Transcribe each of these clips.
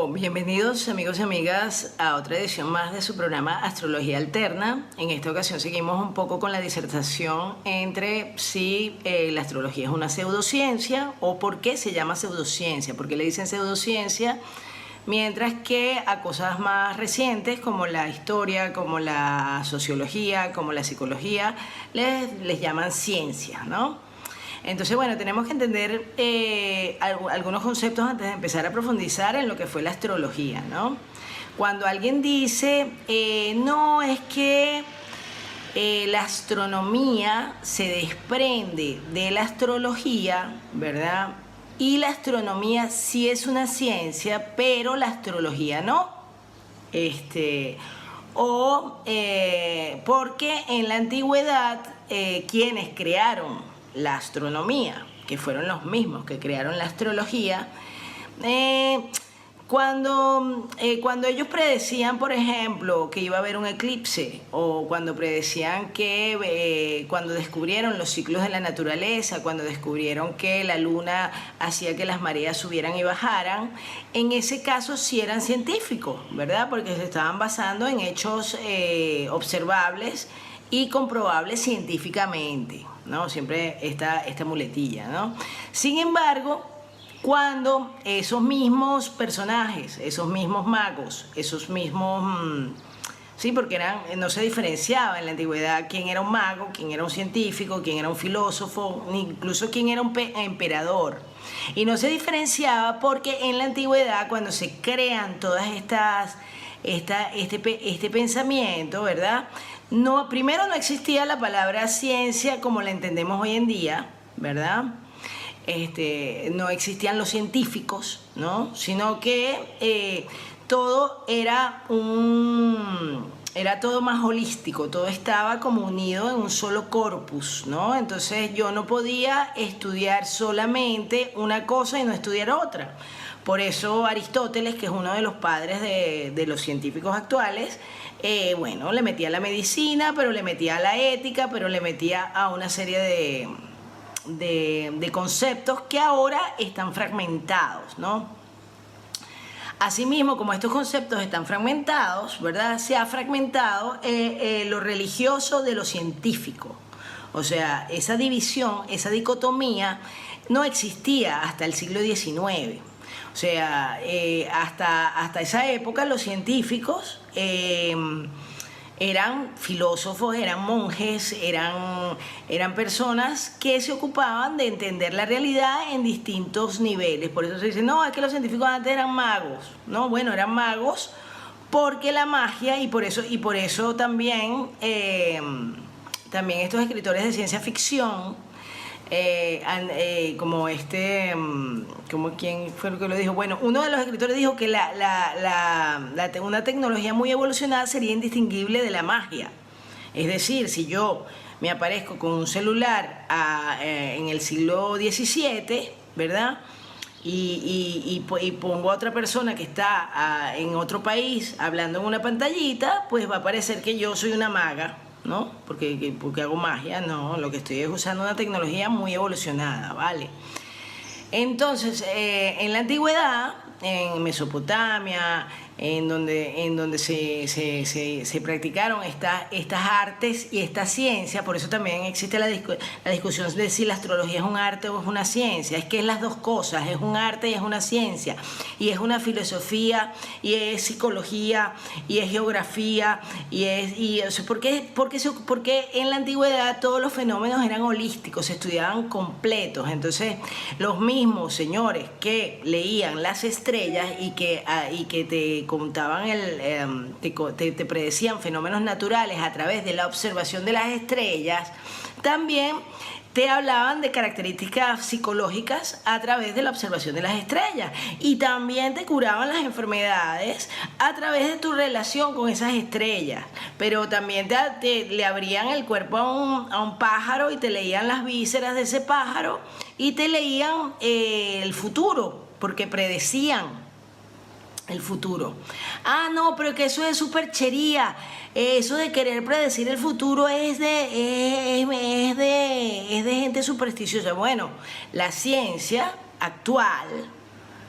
Bueno, bienvenidos amigos y amigas a otra edición más de su programa Astrología Alterna. En esta ocasión seguimos un poco con la disertación entre si la astrología es una pseudociencia o por qué se llama pseudociencia, por qué le dicen pseudociencia, mientras que a cosas más recientes como la historia, como la sociología, como la psicología, les llaman ciencia, ¿no? Entonces, bueno, tenemos que entender algunos conceptos antes de empezar a profundizar en lo que fue la astrología, ¿no? Cuando alguien dice, no, es que la astronomía se desprende de la astrología, ¿verdad? Y la astronomía sí es una ciencia, pero la astrología no. Porque en la antigüedad, quienes crearon la astronomía, que fueron los mismos que crearon la astrología, cuando ellos predecían, por ejemplo, que iba a haber un eclipse, o cuando predecían que cuando descubrieron los ciclos de la naturaleza, cuando descubrieron que la luna hacía que las mareas subieran y bajaran, en ese caso sí eran científicos, ¿verdad? Porque se estaban basando en hechos observables y comprobables científicamente, ¿no? Siempre esta muletilla, ¿no? Sin embargo, cuando esos mismos personajes, esos mismos magos, esos mismos... sí, porque no se diferenciaba en la antigüedad quién era un mago, quién era un científico, quién era un filósofo, ni incluso quién era un emperador. Y no se diferenciaba porque en la antigüedad, cuando se crean todas este pensamiento, ¿verdad? No, primero no existía la palabra ciencia como la entendemos hoy en día, ¿verdad? No existían los científicos, ¿no? Sino que todo era todo más holístico, todo estaba como unido en un solo corpus, ¿no? Entonces yo no podía estudiar solamente una cosa y no estudiar otra. Por eso Aristóteles, que es uno de los padres de los científicos actuales, bueno, le metía a la medicina, pero le metía a la ética, pero le metía a una serie de conceptos que ahora están fragmentados, ¿no? Asimismo, como estos conceptos están fragmentados, ¿verdad? Se ha fragmentado lo religioso de lo científico. O sea, esa división, esa dicotomía no existía hasta el siglo XIX. O sea, hasta esa época los científicos eran filósofos, eran monjes, eran personas que se ocupaban de entender la realidad en distintos niveles. Por eso se dice, no, es que los científicos antes eran magos. No, bueno, eran magos porque la magia, y por eso también estos escritores de ciencia ficción, como quién fue lo que lo dijo, bueno, uno de los escritores dijo que una tecnología muy evolucionada sería indistinguible de la magia. Es decir, si yo me aparezco con un celular en el siglo XVII, ¿verdad? Y pongo a otra persona que está en otro país hablando en una pantallita, pues va a parecer que yo soy una maga, ¿no? Porque hago magia. No, lo que estoy es usando una tecnología muy evolucionada, ¿vale? Entonces, en la antigüedad, en Mesopotamia, en donde se practicaron estas artes y esta ciencia, por eso también existe la discusión de si la astrología es un arte o es una ciencia. Es que es las dos cosas, es un arte y es una ciencia, y es una filosofía, y es psicología, y es geografía, ¿por qué en la antigüedad todos los fenómenos eran holísticos, se estudiaban completos? Entonces, los mismos señores que leían las estrellas y que te contaban te predecían fenómenos naturales a través de la observación de las estrellas, también te hablaban de características psicológicas a través de la observación de las estrellas, y también te curaban las enfermedades a través de tu relación con esas estrellas. Pero también le abrían el cuerpo a un pájaro y te leían las vísceras de ese pájaro y te leían el futuro, porque predecían el futuro. Ah, no, pero que eso es superchería. Eso de querer predecir el futuro es de gente supersticiosa. Bueno, la ciencia actual,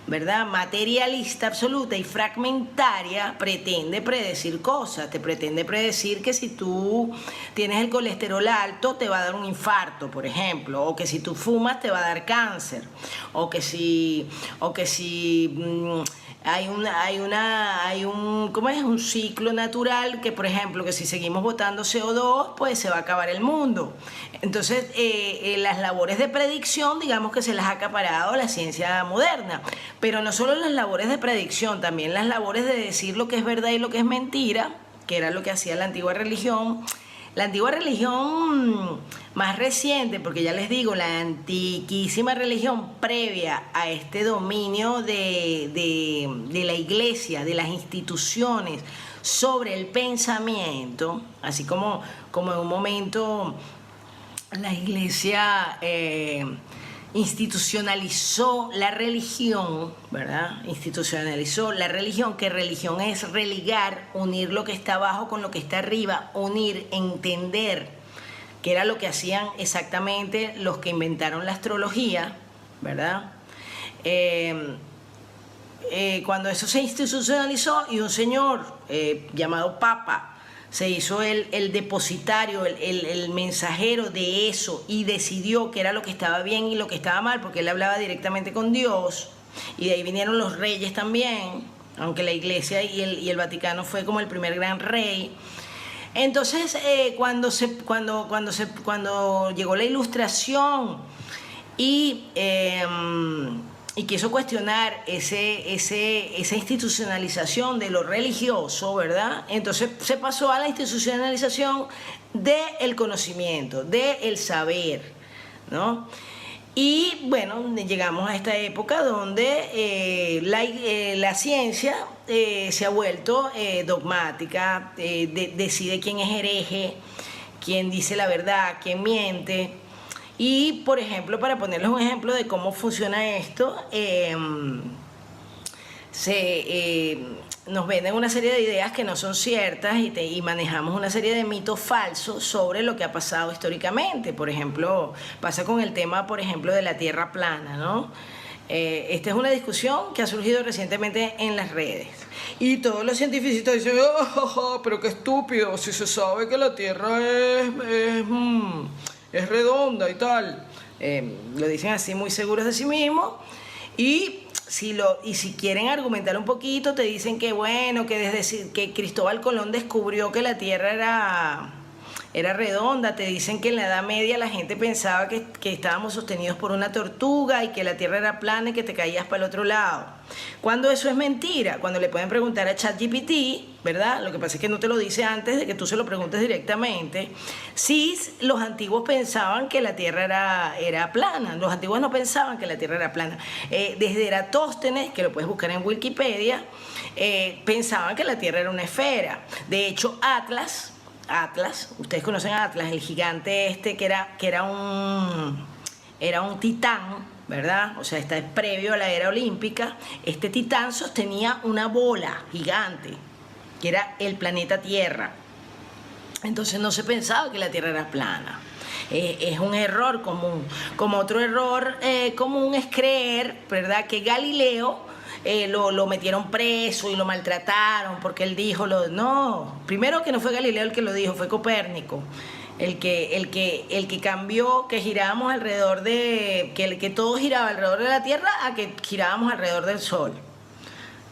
¿verdad? Materialista absoluta y fragmentaria, pretende predecir cosas. Te pretende predecir que si tú tienes el colesterol alto te va a dar un infarto, por ejemplo, o que si tú fumas te va a dar cáncer, o que si hay un ciclo natural que, por ejemplo, que si seguimos botando CO2, pues se va a acabar el mundo. Entonces, las labores de predicción, digamos que se las ha acaparado la ciencia moderna, pero no solo las labores de predicción, también las labores de decir lo que es verdad y lo que es mentira, que era lo que hacía la antigua religión. La antigua religión más reciente, porque ya les digo, la antiquísima religión previa a este dominio de la iglesia, de las instituciones sobre el pensamiento, así como en un momento la iglesia institucionalizó la religión, ¿verdad? Institucionalizó la religión, que religión es religar, unir lo que está abajo con lo que está arriba, unir, entender, que era lo que hacían exactamente los que inventaron la astrología, ¿verdad? Cuando eso se institucionalizó y un señor llamado Papa se hizo el depositario, el mensajero de eso, y decidió que era lo que estaba bien y lo que estaba mal, porque él hablaba directamente con Dios, y de ahí vinieron los reyes también, aunque la iglesia y el Vaticano fue como el primer gran rey. Entonces, cuando llegó la Ilustración y quiso cuestionar esa institucionalización de lo religioso, ¿verdad? Entonces se pasó a la institucionalización del conocimiento, del saber, ¿no? Y bueno, llegamos a esta época donde la ciencia se ha vuelto dogmática, decide quién es hereje, quién dice la verdad, quién miente. Y, por ejemplo, para ponerles un ejemplo de cómo funciona esto, nos venden una serie de ideas que no son ciertas y manejamos una serie de mitos falsos sobre lo que ha pasado históricamente. Por ejemplo, pasa con el tema, por ejemplo, de la Tierra plana, ¿no? Esta es una discusión que ha surgido recientemente en las redes. Y todos los científicos dicen, oh, pero qué estúpido, si se sabe que la Tierra es redonda y tal. Lo dicen así muy seguros de sí mismos. Y si quieren argumentar un poquito, te dicen que bueno, que desde que Cristóbal Colón descubrió que la Tierra era redonda, te dicen que en la Edad Media la gente pensaba que estábamos sostenidos por una tortuga y que la Tierra era plana y que te caías para el otro lado. Cuando eso es mentira, cuando le pueden preguntar a ChatGPT, ¿verdad? Lo que pasa es que no te lo dice antes de que tú se lo preguntes directamente. Sí, los antiguos pensaban que la Tierra era plana, los antiguos no pensaban que la Tierra era plana. Desde Eratóstenes, que lo puedes buscar en Wikipedia, pensaban que la Tierra era una esfera. De hecho, Atlas, ustedes conocen a Atlas, el gigante este que era un titán, ¿verdad? O sea, está previo a la era olímpica. Este titán sostenía una bola gigante, que era el planeta Tierra. Entonces no se pensaba que la Tierra era plana. Es un error común. Como otro error común es creer, ¿verdad?, que Galileo lo metieron preso y lo maltrataron porque él dijo no, primero que no fue Galileo el que lo dijo, fue Copérnico el que cambió que girábamos alrededor que todo giraba alrededor de la Tierra a que girábamos alrededor del Sol,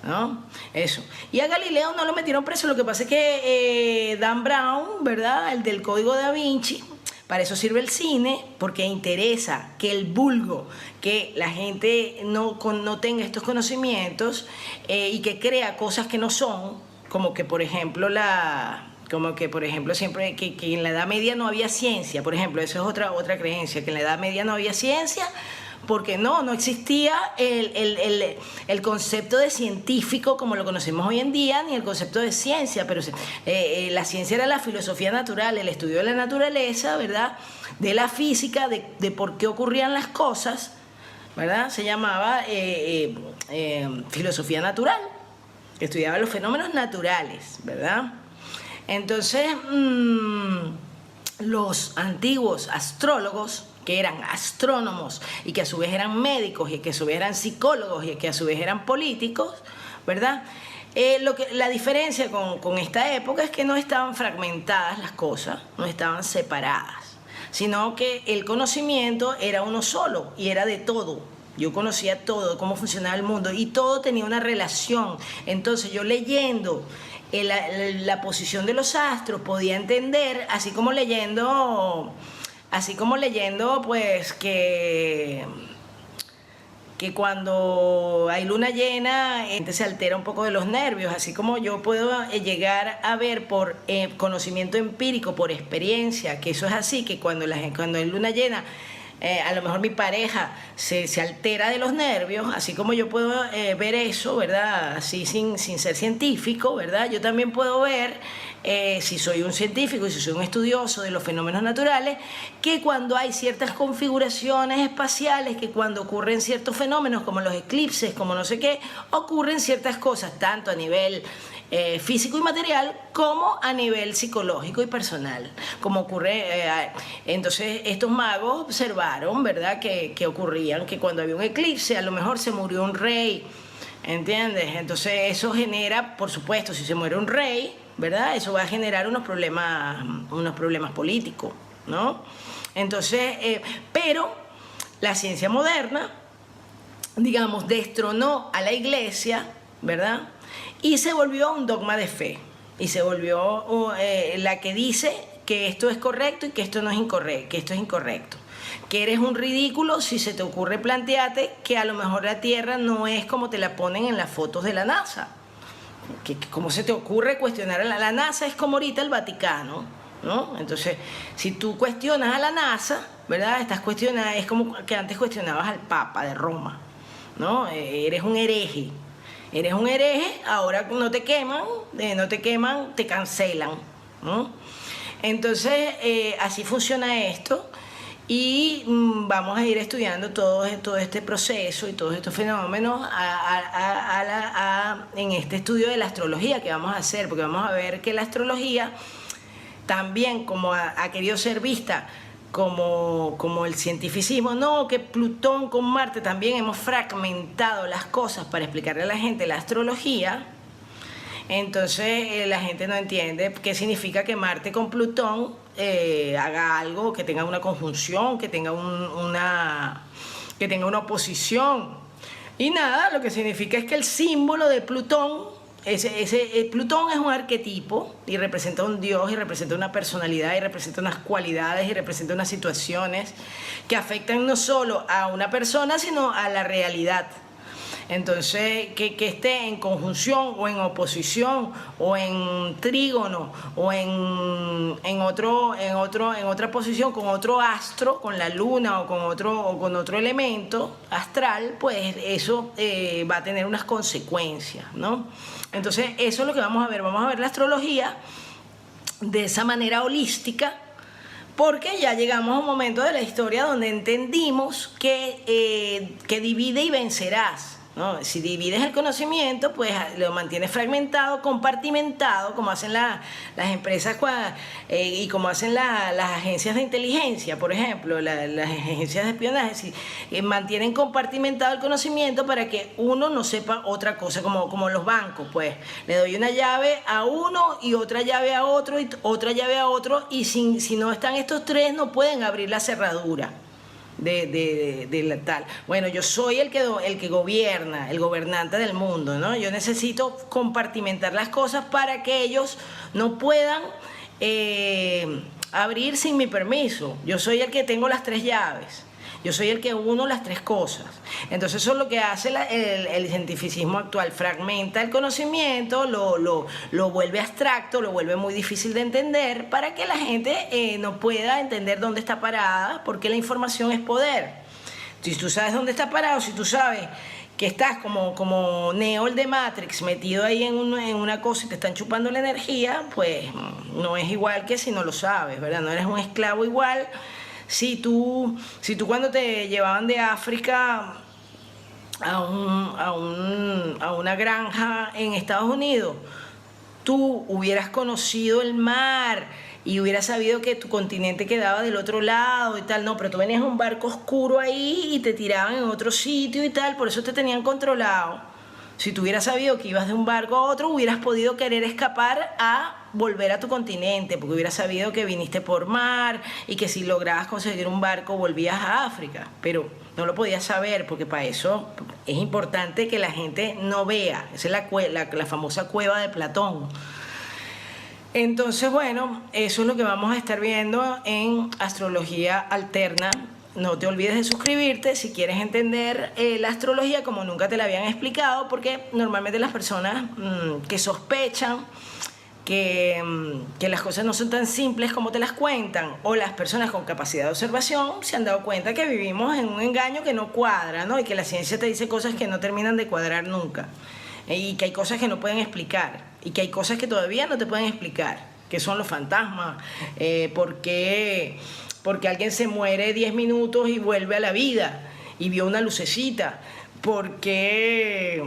¿no? Eso. Y a Galileo no lo metieron preso, lo que pasa es que Dan Brown, ¿verdad?, el del Código Da Vinci, para eso sirve el cine, porque interesa que el vulgo, que la gente no tenga estos conocimientos y que crea cosas que no son, como que por ejemplo siempre que en la Edad Media no había ciencia, por ejemplo, eso es otra creencia, que en la Edad Media no había ciencia, porque no existía el concepto de científico como lo conocemos hoy en día, ni el concepto de ciencia, pero la ciencia era la filosofía natural, el estudio de la naturaleza, ¿verdad?, de la física, de por qué ocurrían las cosas, ¿verdad? Se llamaba filosofía natural, que estudiaba los fenómenos naturales, ¿verdad? Entonces, los antiguos astrólogos, que eran astrónomos y que a su vez eran médicos y que a su vez eran psicólogos y que a su vez eran políticos, ¿verdad? La diferencia con esta época es que no estaban fragmentadas las cosas, no estaban separadas, sino que el conocimiento era uno solo y era de todo. Yo conocía todo, cómo funcionaba el mundo y todo tenía una relación. Entonces yo leyendo la posición de los astros podía entender, así como leyendo pues que cuando hay luna llena, se altera un poco de los nervios, así como yo puedo llegar a ver por conocimiento empírico, por experiencia, que eso es así, que cuando hay luna llena, a lo mejor mi pareja se altera de los nervios, así como yo puedo ver eso, ¿verdad? Así sin ser científico, ¿verdad? Yo también puedo ver, si soy un científico y si soy un estudioso de los fenómenos naturales, que cuando hay ciertas configuraciones espaciales, que cuando ocurren ciertos fenómenos como los eclipses, como no sé qué, ocurren ciertas cosas, tanto a nivel físico y material como a nivel psicológico y personal, como ocurre. Entonces estos magos observaron, ¿verdad?, que ocurrían, que cuando había un eclipse a lo mejor se murió un rey, ¿entiendes? Entonces eso genera, por supuesto, si se muere un rey, ¿verdad?, eso va a generar unos problemas políticos, ¿no? Entonces, pero la ciencia moderna, digamos, destronó a la iglesia, ¿verdad?, y se volvió un dogma de fe, y se volvió la que dice que esto es correcto y que esto no es incorrecto, que esto es incorrecto, que eres un ridículo si se te ocurre plantearte que a lo mejor la Tierra no es como te la ponen en las fotos de la NASA. ¿Cómo se te ocurre cuestionar a la NASA? Es como ahorita el Vaticano, ¿no? Entonces, si tú cuestionas a la NASA, ¿verdad?, estás cuestionando, es como que antes cuestionabas al Papa de Roma, ¿no? Eres un hereje. Eres un hereje, ahora no te queman, te cancelan, ¿no? Entonces, así funciona esto y vamos a ir estudiando todo este proceso y todos estos fenómenos en este estudio de la astrología que vamos a hacer, porque vamos a ver que la astrología también, como ha querido ser vista como el cientificismo, no, que Plutón con Marte, también hemos fragmentado las cosas para explicarle a la gente la astrología. Entonces la gente no entiende qué significa que Marte con Plutón haga algo, que tenga una conjunción, que tenga una oposición. Y nada, lo que significa es que el símbolo de Plutón, Plutón es un arquetipo y representa a un dios y representa una personalidad y representa unas cualidades y representa unas situaciones que afectan no solo a una persona sino a la realidad. Entonces, que esté en conjunción o en oposición o en trígono o en otra posición con otro astro, con la luna o con otro elemento astral, pues eso va a tener unas consecuencias, ¿no? Entonces, eso es lo que vamos a ver. Vamos a ver la astrología de esa manera holística, porque ya llegamos a un momento de la historia donde entendimos que divide y vencerás, ¿no? Si divides el conocimiento, pues lo mantienes fragmentado, compartimentado, como hacen las empresas y como hacen las agencias de inteligencia, por ejemplo, las agencias de espionaje, mantienen compartimentado el conocimiento para que uno no sepa otra cosa, como los bancos, pues le doy una llave a uno y otra llave a otro y otra llave a otro, y si no están estos tres no pueden abrir la cerradura de la tal. Bueno, yo soy el que gobierna, el gobernante del mundo, ¿no? Yo necesito compartimentar las cosas para que ellos no puedan abrir sin mi permiso. Yo soy el que tengo las tres llaves. Yo soy el que uno las tres cosas. Entonces eso es lo que hace el cientificismo actual. Fragmenta el conocimiento, lo vuelve abstracto, lo vuelve muy difícil de entender para que la gente no pueda entender dónde está parada, porque la información es poder. Si tú sabes dónde está parado, si tú sabes que estás como Neo el de Matrix, metido ahí en una cosa y te están chupando la energía, pues no es igual que si no lo sabes, ¿verdad? No eres un esclavo igual. Si tú cuando te llevaban de África a una granja en Estados Unidos, tú hubieras conocido el mar, y hubieras sabido que tu continente quedaba del otro lado y tal, no, pero tú venías en un barco oscuro ahí y te tiraban en otro sitio y tal, por eso te tenían controlado. Si tú hubieras sabido que ibas de un barco a otro, hubieras podido querer escapar a volver a tu continente, porque hubieras sabido que viniste por mar y que si lograbas conseguir un barco volvías a África, pero no lo podías saber, porque para eso es importante que la gente no vea. Esa es la famosa cueva de Platón. Entonces, bueno, eso es lo que vamos a estar viendo en Astrología Alterna. No te olvides de suscribirte si quieres entender la astrología como nunca te la habían explicado, porque normalmente las personas que sospechan que las cosas no son tan simples como te las cuentan, o las personas con capacidad de observación se han dado cuenta que vivimos en un engaño que no cuadra, ¿no? Y que la ciencia te dice cosas que no terminan de cuadrar nunca, y que hay cosas que no pueden explicar, y que hay cosas que todavía no te pueden explicar, que son los fantasmas, porque alguien se muere 10 minutos y vuelve a la vida y vio una lucecita, porque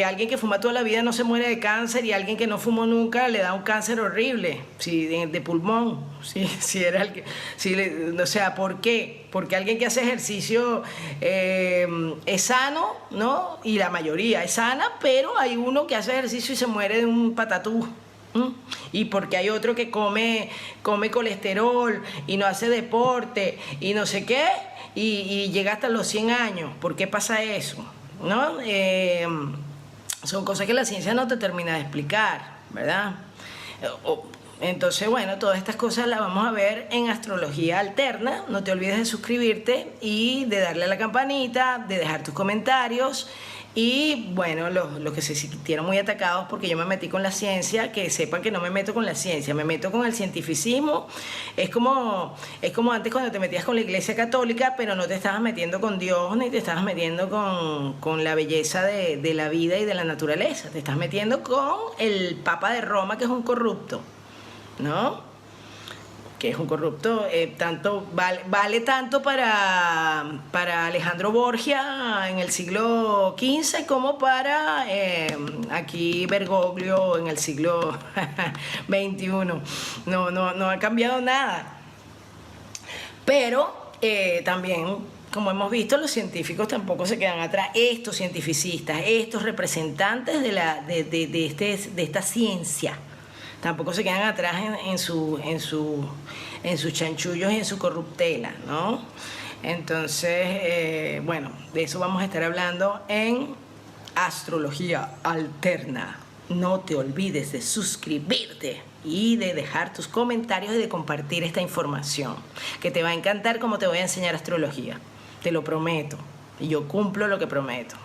alguien que fuma toda la vida no se muere de cáncer y alguien que no fumó nunca le da un cáncer horrible, sí, de pulmón, sí, era el que, sí, o sea, ¿por qué? Porque alguien que hace ejercicio es sano, ¿no? Y la mayoría es sana, pero hay uno que hace ejercicio y se muere de un patatús. Y porque hay otro que come colesterol y no hace deporte y no sé qué, y llega hasta los 100 años. ¿Por qué pasa eso? ¿No? Son cosas que la ciencia no te termina de explicar, ¿verdad? Entonces, bueno, todas estas cosas las vamos a ver en Astrología Alterna. No te olvides de suscribirte y de darle a la campanita, de dejar tus comentarios. Y bueno, los que se sintieron muy atacados porque yo me metí con la ciencia, que sepan que no me meto con la ciencia, me meto con el cientificismo. Es como antes cuando te metías con la Iglesia Católica, pero no te estabas metiendo con Dios ni te estabas metiendo con la belleza de la vida y de la naturaleza. Te estás metiendo con el Papa de Roma, que es un corrupto, ¿no? Que es un corrupto, vale tanto para Alejandro Borgia en el siglo XV como para aquí Bergoglio en el siglo XXI. No ha cambiado nada. Pero también, como hemos visto, los científicos tampoco se quedan atrás. Estos cientificistas, estos representantes de esta ciencia, tampoco se quedan atrás en sus chanchullos y en su corruptela, ¿no? Entonces, bueno, de eso vamos a estar hablando en Astrología Alterna. No te olvides de suscribirte y de dejar tus comentarios y de compartir esta información, que te va a encantar como te voy a enseñar astrología. Te lo prometo, y yo cumplo lo que prometo.